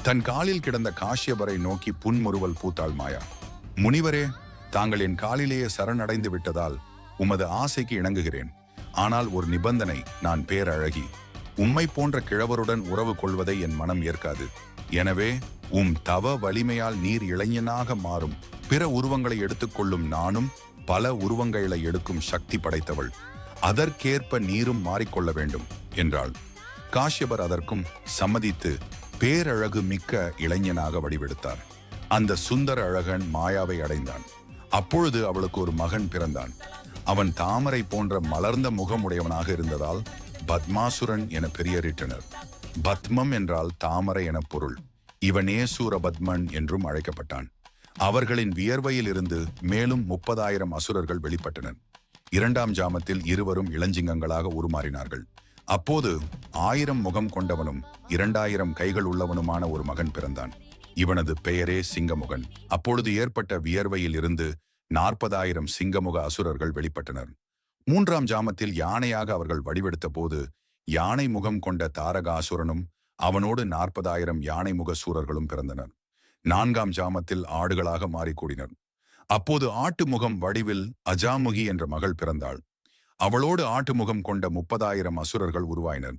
தன் காலில் கிடந்த காஷ்யபரை நோக்கி புன்முறுவல் பூத்தாள் மாயா. முனிவரே, தாங்கள் என் காலிலேயே சரணடைந்து விட்டதால் உமது ஆசைக்கு இணங்குகிறேன். ஆனால் ஒரு நிபந்தனை, நான் பேரழகி. உம்மை போன்ற கிழவருடன் உறவு கொள்வதை என் மனம் ஏற்காது. எனவே தவ வலிமையால் நீர் இளைஞனாக மாறும் பிற உருவங்களை எடுத்துக்கொள்ளும் நானும் பல உருவங்களை எடுக்கும் சக்தி படைத்தவள். அதற்கேற்ப நீரும் மாறிக்கொள்ள வேண்டும் என்றாள். காஷ்யபர் அதற்கும் சம்மதித்து பேரழகு மிக்க இளைஞனாக வடிவெடுத்தார். அந்த சுந்தர அழகன் மாயாவை அடைந்தான். அப்பொழுது அவளுக்கு ஒரு மகன் பிறந்தான். அவன் தாமரை போன்ற மலர்ந்த முகமுடையவனாக இருந்ததால் பத்மாசுரன் என பெயரிட்டனர். பத்மம் என்றால் தாமரை என பொருள். இவனே சூரபத்மன் என்றும் அழைக்கப்பட்டான். அவர்களின் வியர்வையில் இருந்து மேலும் 30,000 அசுரர்கள் வெளிப்பட்டனர். 2ஆம் ஜாமத்தில் இருவரும் இளஞ்சிங்கங்களாக உருமாறினார்கள். அப்போது 1000 முகம் கொண்டவனும் 2000 கைகள் உள்ளவனுமான ஒரு மகன் பிறந்தான். இவனது பெயரே சிங்கமுகன். அப்பொழுது ஏற்பட்ட வியர்வையில் இருந்து 40,000 சிங்கமுக அசுரர்கள் வெளிப்பட்டனர். 3ஆம் ஜாமத்தில் யானையாக அவர்கள் வடிவெடுத்த போது யானை முகம் கொண்ட தாரகாசுரனும் அவனோடு 40,000 யானை முக சூரர்களும் பிறந்தனர். 4ஆம் ஜாமத்தில் ஆடுகளாக மாறிக்கூடினர். அப்போது ஆட்டு முகம் வடிவில் அஜாமுகி என்ற மகள் பிறந்தாள். அவளோடு ஆட்டு முகம் கொண்ட 30,000 அசுரர்கள் உருவாயினர்.